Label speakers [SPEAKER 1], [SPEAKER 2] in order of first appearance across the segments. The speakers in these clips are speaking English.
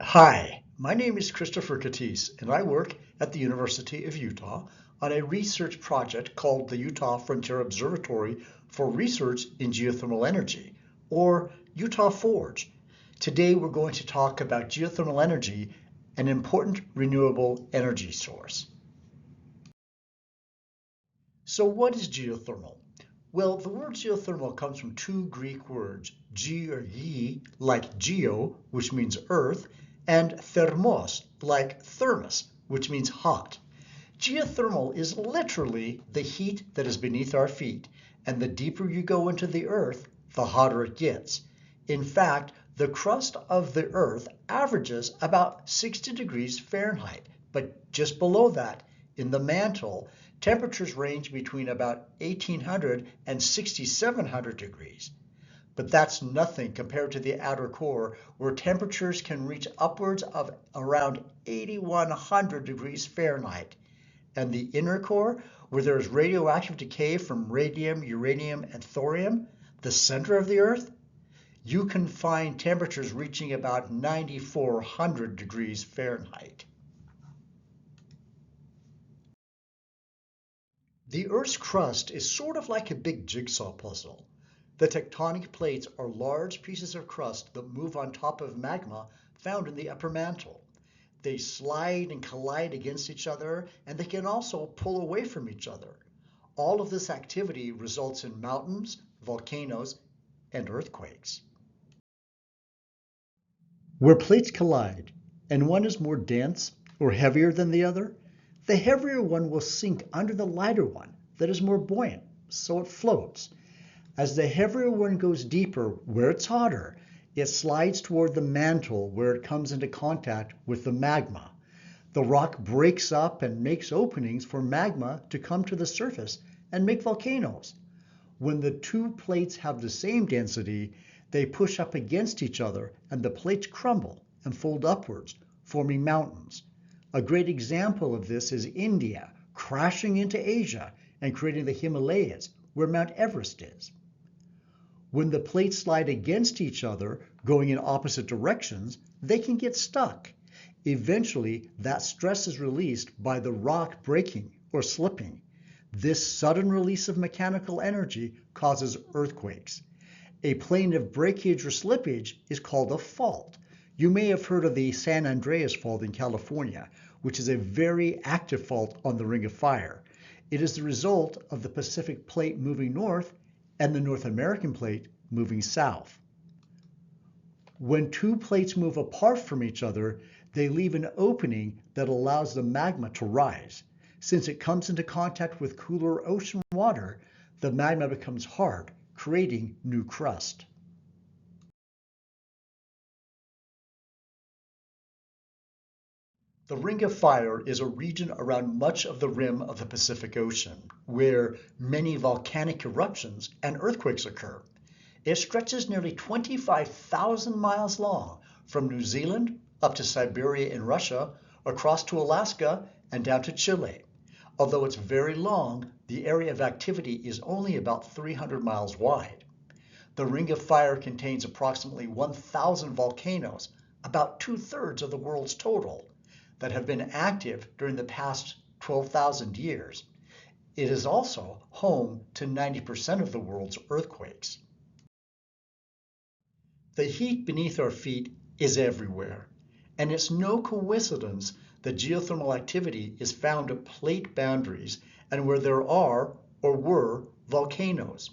[SPEAKER 1] Hi, my name is Christopher Catisse, and I work at the University of Utah on a research project called the Utah Frontier Observatory for Research in Geothermal Energy, or Utah Forge. Today we're going to talk about geothermal energy, an important renewable energy source. So what is geothermal? Well, the word geothermal comes from two Greek words, ge or ye, like geo, which means earth, and thermos, like thermos, which means hot. Geothermal is literally the heat that is beneath our feet, and the deeper you go into the earth, the hotter it gets. In fact, the crust of the earth averages about 60 degrees Fahrenheit, but just below that, in the mantle, temperatures range between about 1800 and 6700 degrees. But that's nothing compared to the outer core, where temperatures can reach upwards of around 8100 degrees Fahrenheit. And the inner core, where there is radioactive decay from radium, uranium, and thorium, the center of the Earth, you can find temperatures reaching about 9400 degrees Fahrenheit. The Earth's crust is sort of like a big jigsaw puzzle. The tectonic plates are large pieces of crust that move on top of magma found in the upper mantle. They slide and collide against each other, and they can also pull away from each other. All of this activity results in mountains, volcanoes, and earthquakes. Where plates collide, and one is more dense or heavier than the other, the heavier one will sink under the lighter one that is more buoyant, so it floats. As the heavier one goes deeper where it's hotter, it slides toward the mantle where it comes into contact with the magma. The rock breaks up and makes openings for magma to come to the surface and make volcanoes. When the two plates have the same density, they push up against each other and the plates crumble and fold upwards, forming mountains. A great example of this is India crashing into Asia and creating the Himalayas, where Mount Everest is. When the plates slide against each other, going in opposite directions, they can get stuck. Eventually, that stress is released by the rock breaking or slipping. This sudden release of mechanical energy causes earthquakes. A plane of breakage or slippage is called a fault. You may have heard of the San Andreas Fault in California, which is a very active fault on the Ring of Fire. It is the result of the Pacific Plate moving north and the North American Plate moving south. When two plates move apart from each other, they leave an opening that allows the magma to rise. Since it comes into contact with cooler ocean water, the magma becomes hard, creating new crust. The Ring of Fire is a region around much of the rim of the Pacific Ocean, where many volcanic eruptions and earthquakes occur. It stretches nearly 25,000 miles long, from New Zealand up to Siberia in Russia, across to Alaska, and down to Chile. Although it's very long, the area of activity is only about 300 miles wide. The Ring of Fire contains approximately 1,000 volcanoes, about two-thirds of the world's total, that have been active during the past 12,000 years. It is also home to 90% of the world's earthquakes. The heat beneath our feet is everywhere, and it's no coincidence that geothermal activity is found at plate boundaries and where there are or were volcanoes.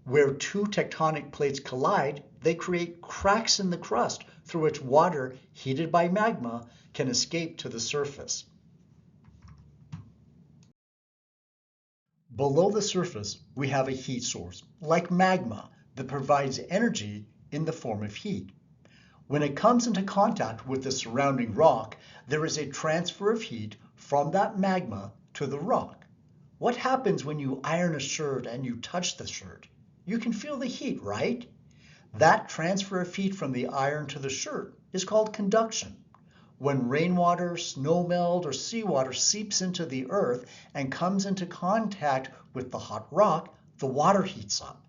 [SPEAKER 1] Where two tectonic plates collide, they create cracks in the crust through which water heated by magma can escape to the surface. Below the surface, we have a heat source, like magma, that provides energy in the form of heat. When it comes into contact with the surrounding rock, there is a transfer of heat from that magma to the rock. What happens when you iron a shirt and you touch the shirt? You can feel the heat, right? That transfer of heat from the iron to the shirt is called conduction. When rainwater, snowmelt, or seawater seeps into the earth and comes into contact with the hot rock, the water heats up.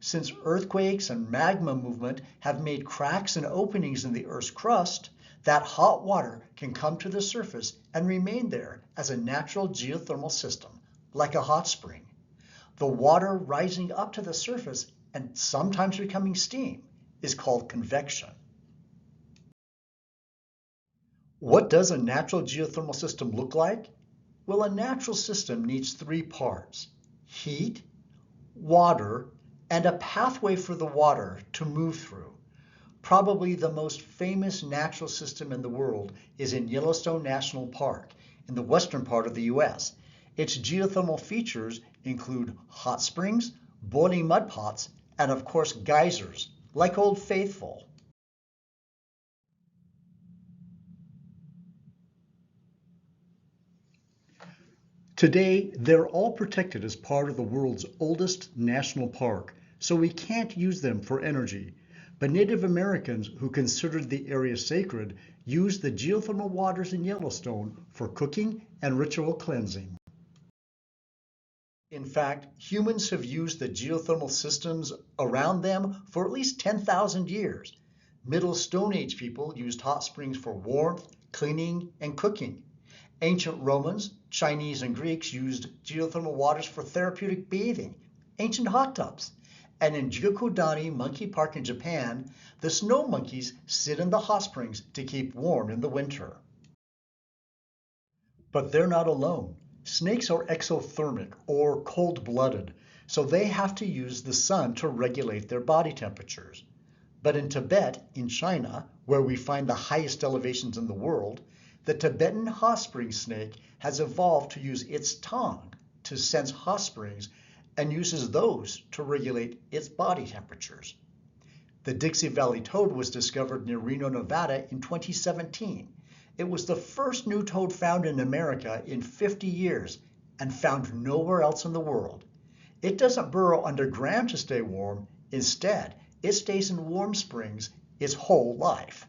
[SPEAKER 1] Since earthquakes and magma movement have made cracks and openings in the Earth's crust, that hot water can come to the surface and remain there as a natural geothermal system, like a hot spring. The water rising up to the surface and sometimes becoming steam is called convection. What does a natural geothermal system look like? Well, a natural system needs three parts: heat, water, and a pathway for the water to move through. Probably the most famous natural system in the world is in Yellowstone National Park in the western part of the US. Its geothermal features include hot springs, boiling mud pots, and of course geysers, like Old Faithful. Today, they're all protected as part of the world's oldest national park, so we can't use them for energy. But Native Americans who considered the area sacred used the geothermal waters in Yellowstone for cooking and ritual cleansing. In fact, humans have used the geothermal systems around them for at least 10,000 years. Middle Stone Age people used hot springs for warmth, cleaning, and cooking. Ancient Romans, Chinese, and Greeks used geothermal waters for therapeutic bathing, ancient hot tubs. And in Gyokodani Monkey Park in Japan, the snow monkeys sit in the hot springs to keep warm in the winter. But they're not alone. Snakes are exothermic or cold-blooded, so they have to use the sun to regulate their body temperatures. But in Tibet, in China, where we find the highest elevations in the world, the Tibetan hot spring snake has evolved to use its tongue to sense hot springs and uses those to regulate its body temperatures. The Dixie Valley toad was discovered near Reno, Nevada in 2017. It was the first new toad found in America in 50 years and found nowhere else in the world. It doesn't burrow underground to stay warm. Instead, it stays in warm springs its whole life.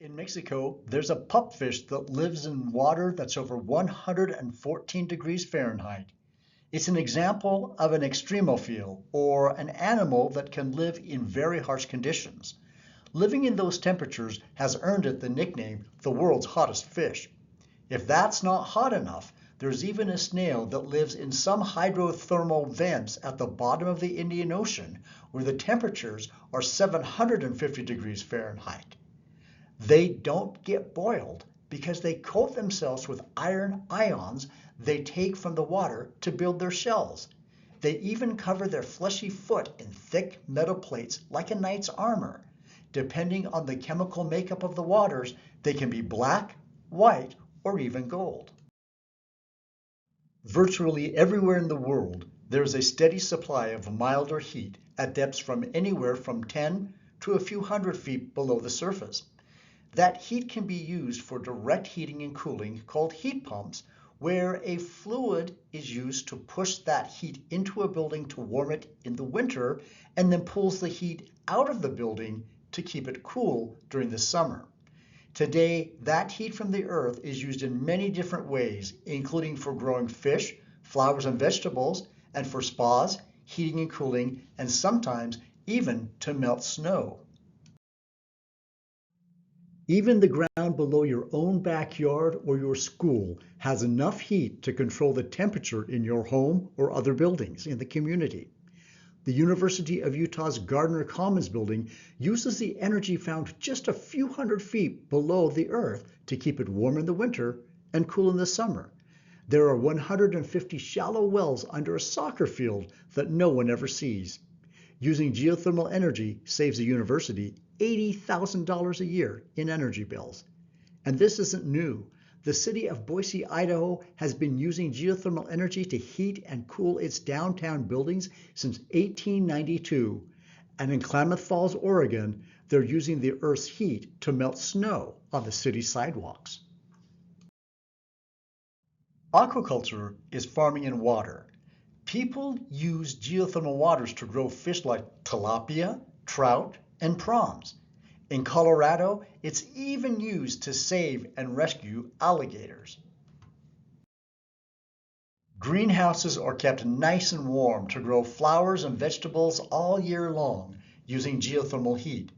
[SPEAKER 1] In Mexico, there's a pupfish that lives in water that's over 114 degrees Fahrenheit. It's an example of an extremophile, or an animal that can live in very harsh conditions. Living in those temperatures has earned it the nickname the world's hottest fish. If that's not hot enough, there's even a snail that lives in some hydrothermal vents at the bottom of the Indian Ocean, where the temperatures are 750 degrees Fahrenheit. They don't get boiled because they coat themselves with iron ions they take from the water to build their shells. They even cover their fleshy foot in thick metal plates like a knight's armor. Depending on the chemical makeup of the waters, they can be black, white, or even gold. Virtually everywhere in the world, there is a steady supply of milder heat at depths from anywhere from 10 to a few hundred feet below the surface. That heat can be used for direct heating and cooling called heat pumps, where a fluid is used to push that heat into a building to warm it in the winter and then pulls the heat out of the building to keep it cool during the summer. Today, that heat from the earth is used in many different ways, including for growing fish, flowers, and vegetables, and for spas, heating and cooling, and sometimes even to melt snow. Even the ground below your own backyard or your school has enough heat to control the temperature in your home or other buildings in the community. The University of Utah's Gardner Commons building uses the energy found just a few hundred feet below the earth to keep it warm in the winter and cool in the summer. There are 150 shallow wells under a soccer field that no one ever sees. Using geothermal energy saves the university $80,000 a year in energy bills. And this isn't new. The city of Boise, Idaho has been using geothermal energy to heat and cool its downtown buildings since 1892. And in Klamath Falls, Oregon, they're using the Earth's heat to melt snow on the city's sidewalks. Aquaculture is farming in water. People use geothermal waters to grow fish like tilapia, trout, and prawns. In Colorado, it's even used to save and rescue alligators. Greenhouses are kept nice and warm to grow flowers and vegetables all year long using geothermal heat.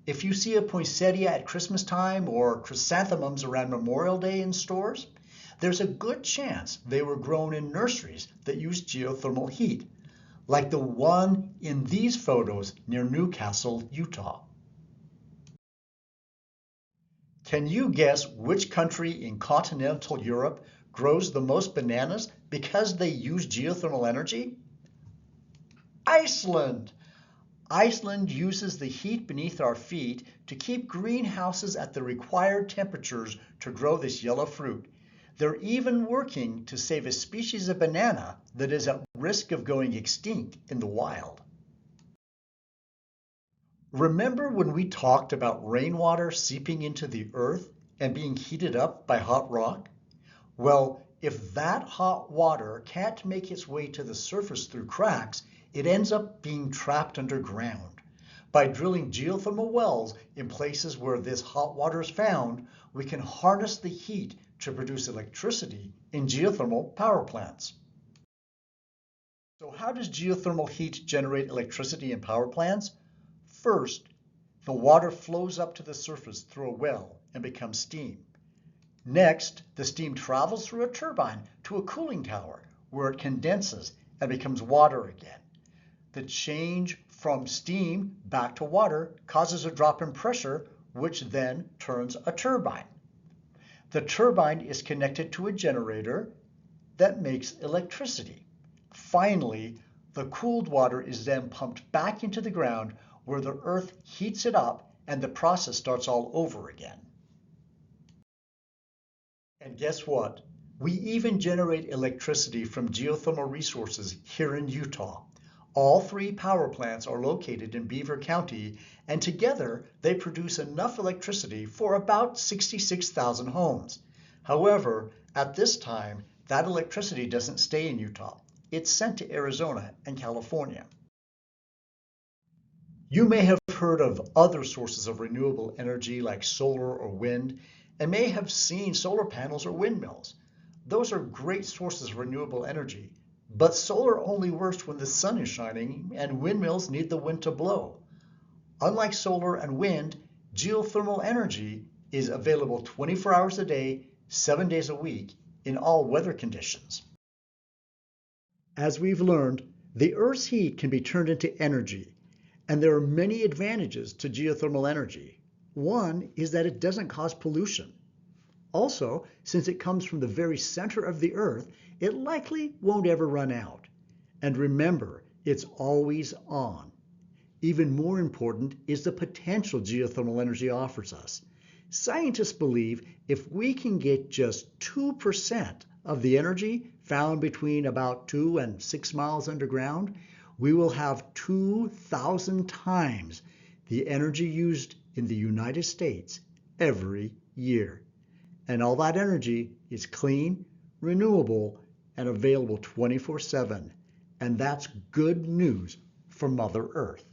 [SPEAKER 1] If you see a poinsettia at Christmas time or chrysanthemums around Memorial Day in stores, there's a good chance they were grown in nurseries that use geothermal heat, like the one in these photos near Newcastle, Utah. Can you guess which country in continental Europe grows the most bananas because they use geothermal energy? Iceland! Iceland uses the heat beneath our feet to keep greenhouses at the required temperatures to grow this yellow fruit. They're even working to save a species of banana that is at risk of going extinct in the wild. Remember when we talked about rainwater seeping into the earth and being heated up by hot rock? Well, if that hot water can't make its way to the surface through cracks, it ends up being trapped underground. By drilling geothermal wells in places where this hot water is found, we can harness the heat to produce electricity in geothermal power plants. So how does geothermal heat generate electricity in power plants? First, the water flows up to the surface through a well and becomes steam. Next, the steam travels through a turbine to a cooling tower where it condenses and becomes water again. The change from steam back to water causes a drop in pressure, which then turns a turbine. The turbine is connected to a generator that makes electricity. Finally, the cooled water is then pumped back into the ground where the earth heats it up and the process starts all over again. And guess what? We even generate electricity from geothermal resources here in Utah. All three power plants are located in Beaver County, and together they produce enough electricity for about 66,000 homes. However, at this time, that electricity doesn't stay in Utah. It's sent to Arizona and California. You may have heard of other sources of renewable energy like solar or wind, and may have seen solar panels or windmills. Those are great sources of renewable energy, but solar only works when the sun is shining and windmills need the wind to blow. Unlike solar and wind, geothermal energy is available 24 hours a day, 7 days a week, in all weather conditions. As we've learned, the Earth's heat can be turned into energy, and there are many advantages to geothermal energy. One is that it doesn't cause pollution. Also, since it comes from the very center of the Earth, it likely won't ever run out. And remember, it's always on. Even more important is the potential geothermal energy offers us. Scientists believe if we can get just 2% of the energy found between about 2 and 6 miles underground, we will have 2,000 times the energy used in the United States every year. And all that energy is clean, renewable, and available 24/7. And that's good news for Mother Earth.